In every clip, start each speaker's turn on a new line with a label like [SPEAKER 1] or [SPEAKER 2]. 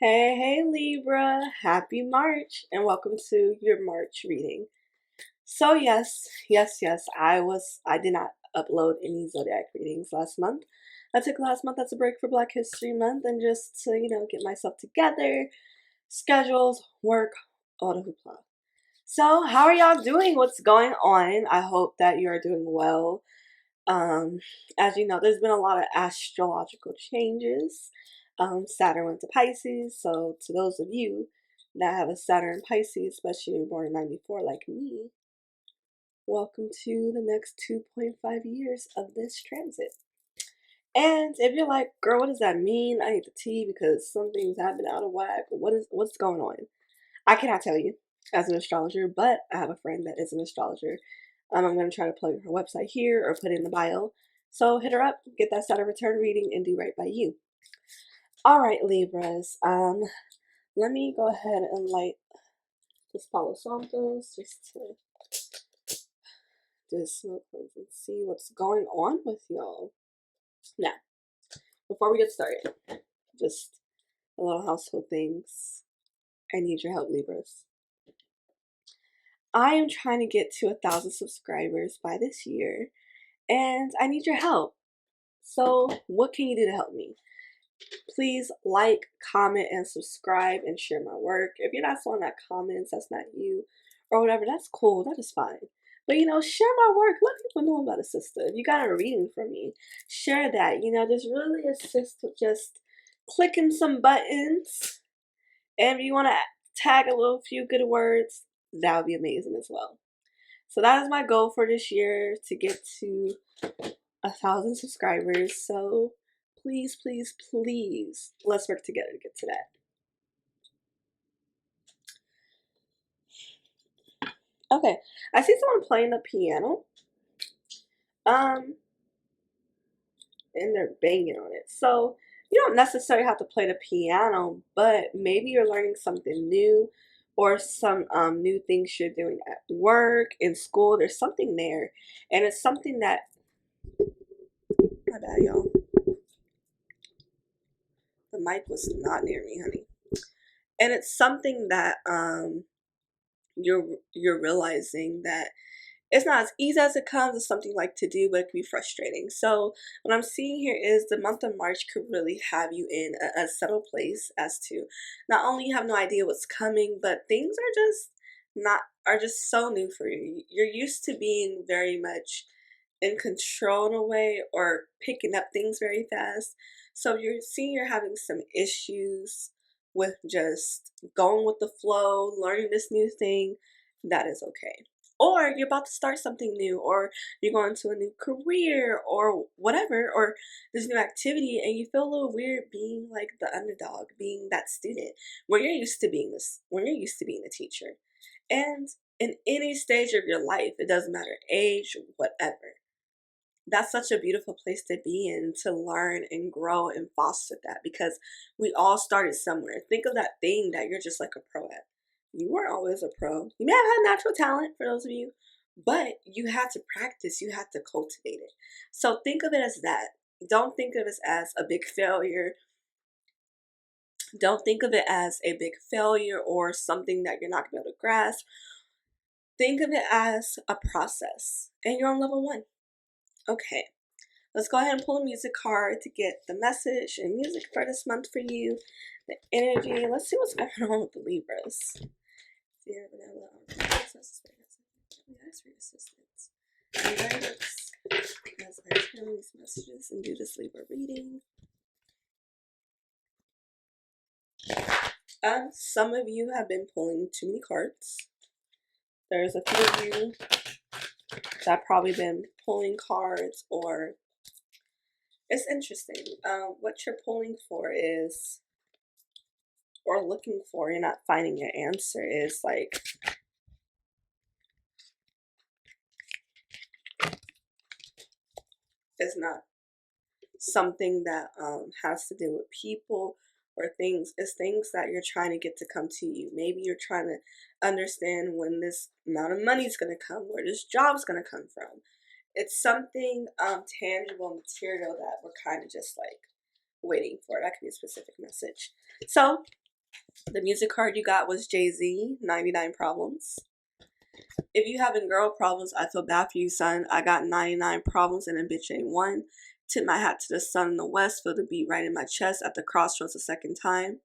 [SPEAKER 1] Hey, Libra, happy March, and welcome to your March reading. So yes, I did not upload any zodiac readings last month. I took last month as a break for Black History Month and just to, get myself together, schedules, work, all the hoopla. So, how are y'all doing? What's going on? I hope that you're doing well. Um, as you know, there's been a lot of astrological changes. Saturn went to Pisces, so to those of you that have a Saturn in Pisces, especially born in '94 like me, welcome to the next 2.5 years of this transit. And if you're like, girl, what does that mean? I need the tea because some things have been out of whack. What's going on? I cannot tell you as an astrologer, but I have a friend that is an astrologer. I'm going to try to plug her website here or put it in the bio. So hit her up, get that Saturn return reading, and do right by you. All right, Libras. Let me go ahead and light this Palo Santos just to do smoke and see what's going on with y'all. Now, before we get started, just a little household things. I need your help, Libras. I am trying to get to 1,000 subscribers by this year, and I need your help. So, what can you do to help me? Please like, comment, and subscribe and share my work. If you're not someone that comments, that's not you, or whatever, that's cool. That is fine. But share my work. Let people know about a sister. If you got a reading from me, share that. Just really assist with just clicking some buttons. And if you want to tag a little few good words, that would be amazing as well. So that is my goal for this year, to get to 1,000 subscribers. So please, let's work together to get to that. Okay, I see someone playing the piano. And they're banging on it. So you don't necessarily have to play the piano, but maybe you're learning something new, or some new things you're doing at work, in school. There's something there, and it's something that, my bad, y'all. The mic was not near me, honey. And it's something that you're realizing that it's not as easy as it comes. It's something you like to do, but it can be frustrating. So what I'm seeing here is the month of March could really have you in a settled place, as to not only you have no idea what's coming, but things are just so new for you. You're used to being very much in control in a way, or picking up things very fast. So you're seeing you're having some issues with just going with the flow, learning this new thing. That is okay. Or you're about to start something new, or you're going to a new career, or whatever, or this new activity, and you feel a little weird being like the underdog, being that student when you're used to being the teacher. And in any stage of your life, it doesn't matter age, whatever, that's such a beautiful place to be in, to learn and grow and foster that, because we all started somewhere. Think of that thing that you're just like a pro at. You weren't always a pro. You may have had natural talent, for those of you, but you had to practice, you had to cultivate it. So think of it as that. Don't think of it as a big failure. Don't think of it as a big failure or something that you're not going to be able to grasp. Think of it as a process, and you're on level 1. Okay. Let's go ahead and pull a music card to get the message and music for this month for you. The energy. Let's see what's going on with the Libras. Fear, vanilla, ask for assistance. As I tell these messages and do this Libra reading. Some of you have been pulling too many cards. There's a few of you that have probably been pulling cards, or it's interesting. What you're pulling for is, or looking for, you're not finding your answer, is like, it's not something that has to do with people or things. It's things that you're trying to get to come to you. Maybe you're trying to understand when this amount of money is going to come, where this job's going to come from. It's something tangible, material, that we're kind of just like waiting for. That could be a specific message. So The music card you got was Jay-Z, 99 Problems. If you having girl problems, I feel bad for you, son. I got 99 problems and a bitch ain't one. Tip my hat to the sun in the west, feel the beat right in my chest at the crossroads a second time.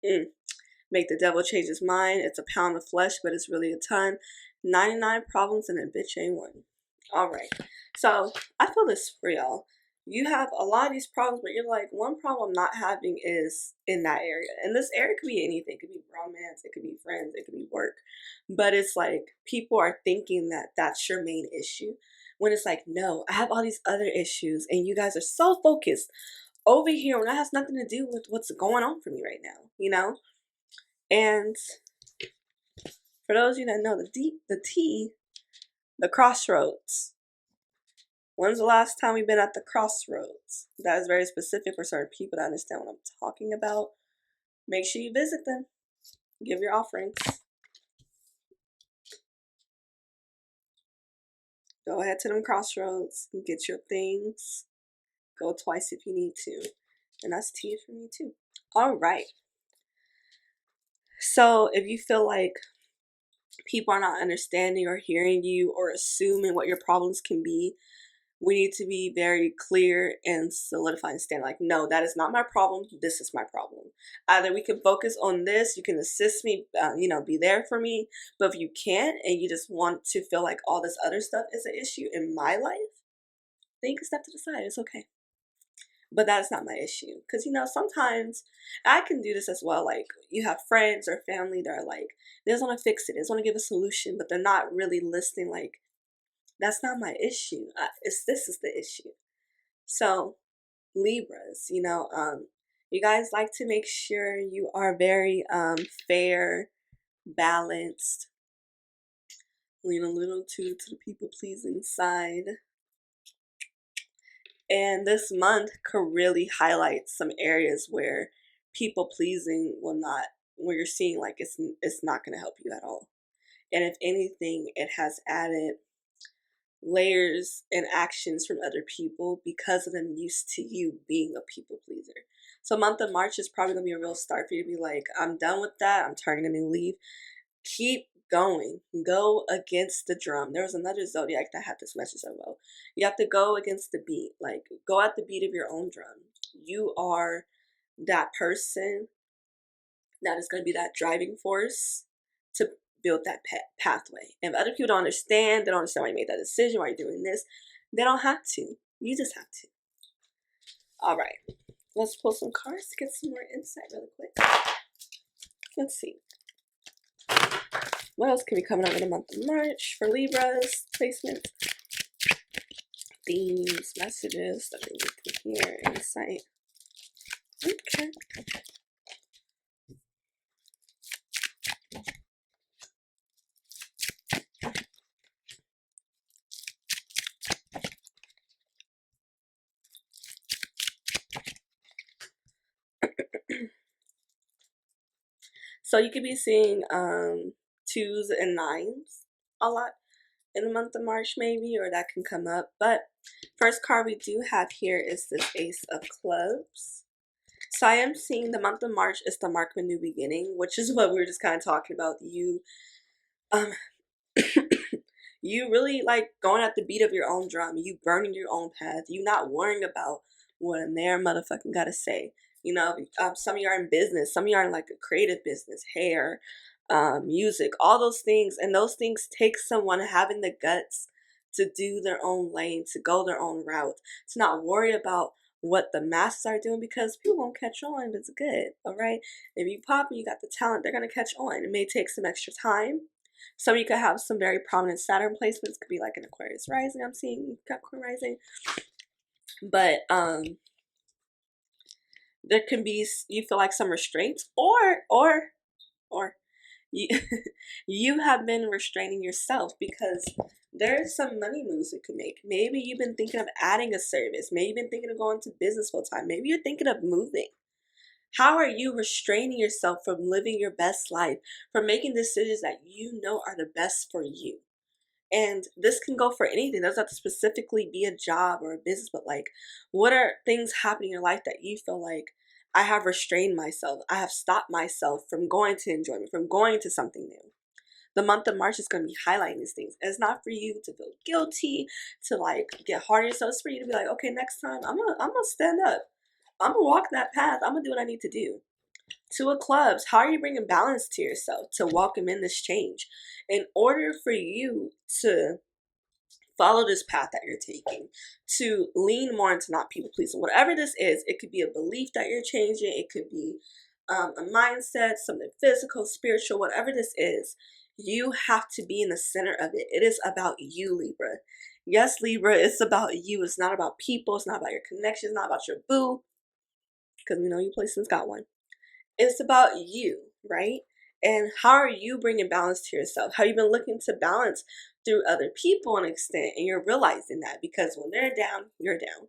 [SPEAKER 1] Make the devil change his mind. It's a pound of flesh, but it's really a ton. 99 problems and a bitch ain't one. All right. So I feel this for y'all. You have a lot of these problems, but you're like, one problem I'm not having is in that area. And this area could be anything. It could be romance. It could be friends. It could be work. But it's like people are thinking that that's your main issue. When it's like, no, I have all these other issues. And you guys are so focused over here when that has nothing to do with what's going on for me right now, you know? And for those of you that know the T, the crossroads. When's the last time we've been at the crossroads? That is very specific for certain people that understand what I'm talking about. Make sure you visit them. Give your offerings. Go ahead to them crossroads and get your things. Go twice if you need to. And that's T for me too. All right. So if you feel like people are not understanding or hearing you or assuming what your problems can be, we need to be very clear and solidify and stand like, no, that is not my problem. This is my problem. Either we can focus on this, you can assist me, be there for me. But if you can't and you just want to feel like all this other stuff is an issue in my life, then you can step to the side. It's okay. But that's not my issue. Because, sometimes I can do this as well. Like, you have friends or family that are like, they just want to fix it. They just want to give a solution, but they're not really listening. Like, that's not my issue. This is the issue. So, Libras, you guys like to make sure you are very fair, balanced, lean a little too to the people pleasing side. And this month could really highlight some areas where people pleasing where you're seeing like it's not going to help you at all. And if anything, it has added layers and actions from other people because of them used to you being a people pleaser. So month of March is probably going to be a real start for you to be like, I'm done with that. I'm turning a new leaf. Keep going. Go against the drum. There was another zodiac that had this message as well. You have to go against the beat. Like, go at the beat of your own drum. You are that person that is going to be that driving force to build that pathway. And if other people don't understand, they don't understand why you made that decision, why you're doing this, they don't have to. You just have to. All right. Let's pull some cards to get some more insight really quick. Let's see. What else can be coming up in the month of March for Libras? Placements, themes, messages that we can hear, insight. Okay. So you could be seeing 2s and 9s a lot in the month of March maybe, or that can come up. But first card we do have here is this Ace of Clubs. So I am seeing the month of March is the mark of a new beginning, which is what we were just kind of talking about. You you really like going at the beat of your own drum. You burning your own path. You not worrying about what a mayor motherfucking gotta say. Some of you are in business. Some of you are in like a creative business, hair, music, all those things. And those things take someone having the guts to do their own lane, to go their own route, to not worry about what the masses are doing, because people won't catch on if it's good. All right. If you pop and you got the talent, they're gonna catch on. It may take some extra time. Some of you could have some very prominent Saturn placements. Could be like an Aquarius rising. I'm seeing Capricorn rising. But there can be, you feel like some restraints, or you you have been restraining yourself because there's some money moves you can make. Maybe you've been thinking of adding a service. Maybe you've been thinking of going to business full time. Maybe you're thinking of moving. How are you restraining yourself from living your best life, from making decisions that you know are the best for you? And this can go for anything. It doesn't have to specifically be a job or a business, but like, what are things happening in your life that you feel like, I have restrained myself. I have stopped myself from going to enjoyment, from going to something new. The month of March is going to be highlighting these things. It's not for you to feel guilty, to like get hard on yourself. It's for you to be like, okay, next time I'm gonna stand up. I'm gonna walk that path. I'm gonna do what I need to do. Two of clubs, how are you bringing balance to yourself to welcome in this change? In order for you to follow this path that you're taking, to lean more into not people pleasing, whatever this is, it could be a belief that you're changing, it could be a mindset, something physical, spiritual, whatever this is, you have to be in the center of it. It is about you, Libra. Yes, Libra, it's about you. It's not about people. It's not about your connections, not about your boo, because we know you places got one. It's about you, right? And how are you bringing balance to yourself? How you been looking to balance through other people an extent, and you're realizing that because when they're down, you're down.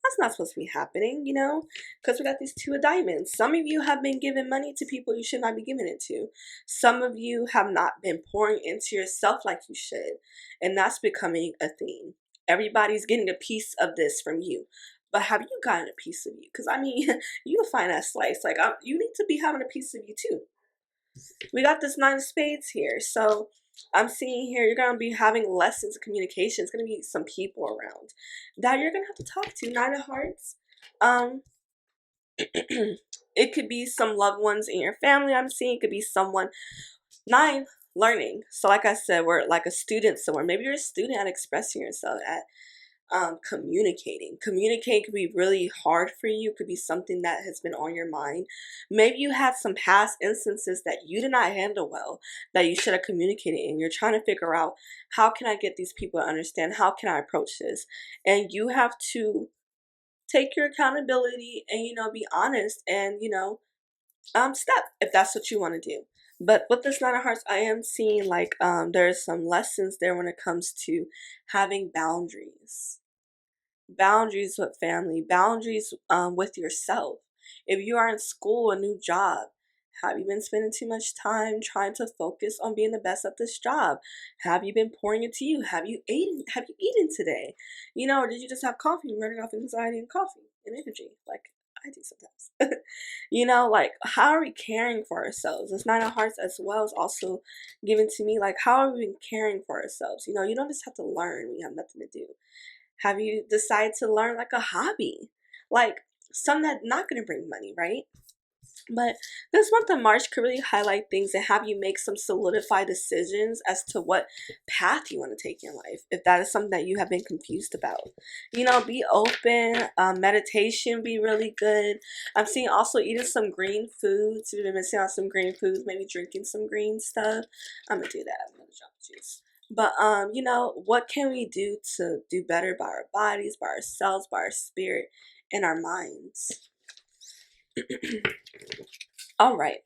[SPEAKER 1] That's not supposed to be happening, you know, because we got these two of diamonds. Some of you have been giving money to people you should not be giving it to. Some of you have not been pouring into yourself like you should, and that's becoming a theme. Everybody's getting a piece of this from you. But have you gotten a piece of you? Because I mean, you find that slice. Like, you need to be having a piece of you too. We got this nine of spades here. So I'm seeing here you're going to be having lessons of communication. It's going to be some people around that you're going to have to talk to. Nine of hearts. It could be some loved ones in your family I'm seeing. It could be someone. Nine, learning. So like I said, we're like a student somewhere. Maybe you're a student at expressing yourself, at communicating. Communicating could be really hard for you. Could be something that has been on your mind. Maybe you had some past instances that you did not handle well, that you should have communicated in. You're trying to figure out, how can I get these people to understand? How can I approach this? And you have to take your accountability and, be honest and, step if that's what you want to do. But with this nine of hearts, I am seeing like there's some lessons there when it comes to having boundaries. Boundaries with family, boundaries with yourself. If you are in school, a new job, have you been spending too much time trying to focus on being the best at this job? Have you been pouring into you? Have you eaten? Have you eaten today? Or did you just have coffee, running off anxiety and coffee and energy, like I do sometimes? Like, how are we caring for ourselves? This nine of hearts as well is also given to me. Like, how are we caring for ourselves? You don't just have to learn when you have nothing to do. Have you decided to learn like a hobby? Like something that's not going to bring money, right? But this month of March could really highlight things and have you make some solidified decisions as to what path you want to take in life. If that is something that you have been confused about, be open. Meditation be really good. I'm seeing also eating some green foods. You've been missing out some green foods. Maybe drinking some green stuff. I'm gonna do that. I'm gonna drop juice. But what can we do to do better by our bodies, by ourselves, by our spirit, and our minds? All right.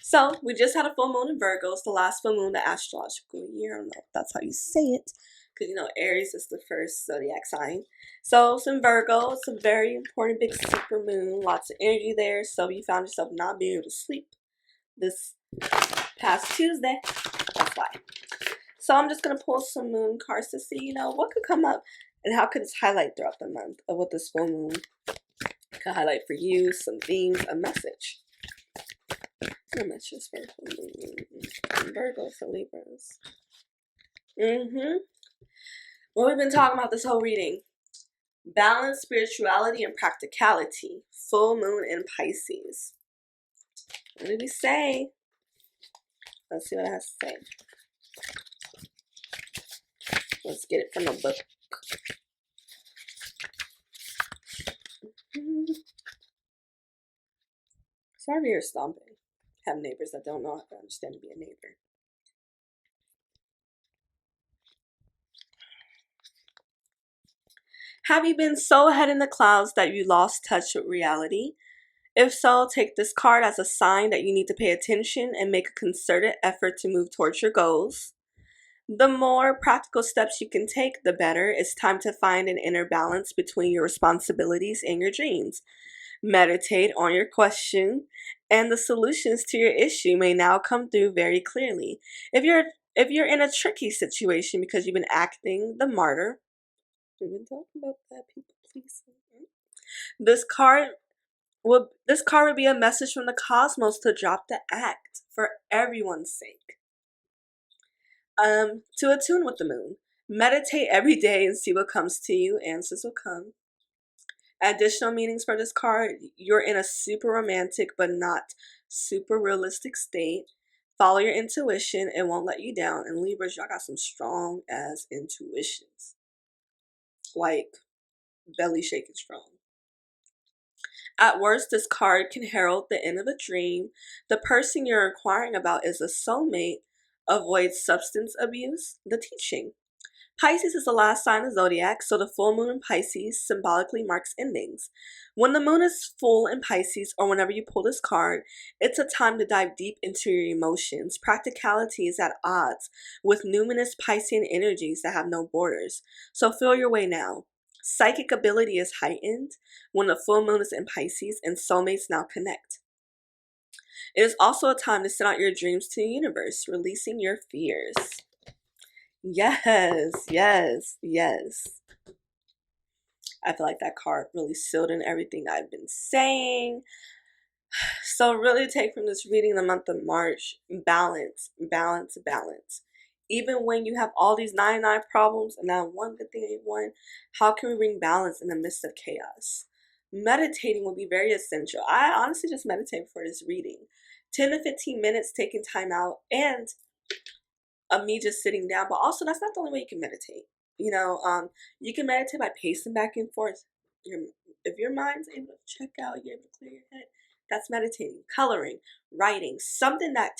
[SPEAKER 1] So we just had a full moon in Virgo. It's the last full moon, the astrological year. I don't know if that's how you say it, because Aries is the first zodiac sign. So it's in Virgo. It's a very important big super moon. Lots of energy there. So you found yourself not being able to sleep this past Tuesday. That's why. So I'm just gonna pull some moon cards to see, what could come up and how could this highlight throughout the month of what this full moon could highlight for you. Some themes, a message. A message for Virgo, for Libras. What we've been talking about this whole reading: balance, spirituality, and practicality. Full moon in Pisces. What did we say? Let's see what it has to say. Let's get it from the book. Sorry to hear stomping. Have neighbors that don't know how to understand to be a neighbor. Have you been so ahead in the clouds that you lost touch with reality? If so, take this card as a sign that you need to pay attention and make a concerted effort to move towards your goals. The more practical steps you can take, the better. It's time to find an inner balance between your responsibilities and your dreams. Meditate on your question, and the solutions to your issue may now come through very clearly. If you're in a tricky situation because you've been acting the martyr, we've been talking about that, people, please. This card Well, this card would be a message from the cosmos to drop the act for everyone's sake. To attune with the moon. Meditate every day and see what comes to you. Answers will come. Additional meanings for this card: you're in a super romantic but not super realistic state. Follow your intuition, it won't let you down. And Libras, y'all got some strong ass intuitions. Like belly shaking strong. At worst, this card can herald the end of a dream. The person you're inquiring about is a soulmate. Avoid substance abuse. The teaching: Pisces is the last sign of zodiac, so the full moon in Pisces symbolically marks endings. When the moon is full in Pisces, or whenever you pull this card, it's a time to dive deep into your emotions. Practicality is at odds with numinous Piscean energies that have no borders, so feel your way now. Psychic ability is heightened when the full moon is in Pisces, and soulmates now connect. It is also a time to send out your dreams to the universe, releasing your fears. Yes, yes, yes. I feel like that card really sealed in everything I've been saying. So really take from this reading the month of March: balance, balance, balance. Even when you have all these 99 problems and that one good thing ain't one, how can we bring balance in the midst of chaos? Meditating will be very essential. I honestly just meditate before this reading. 10 to 15 minutes taking time out, and of me just sitting down. But also, that's not the only way you can meditate. You can meditate by pacing back and forth. If your mind's able to check out, you're able to clear your head. That's meditating. Coloring, writing, something that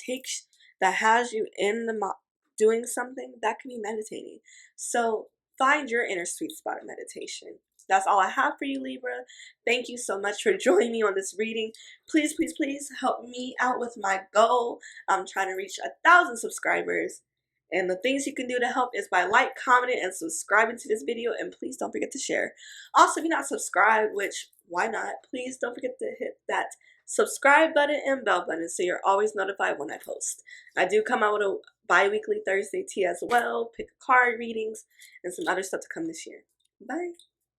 [SPEAKER 1] has you in the doing something, that can be meditating. So find your inner sweet spot of meditation. That's all I have for you, Libra. Thank you so much for joining me on this reading. Please, please, please help me out with my goal. I'm trying to reach 1,000 subscribers. And the things you can do to help is by commenting, and subscribing to this video. And please don't forget to share. Also, if you're not subscribed, which why not, please don't forget to hit that subscribe button and bell button so you're always notified when I post. I do come out with a bi-weekly Thursday tea as well, pick a card readings, and some other stuff to come this year. Bye.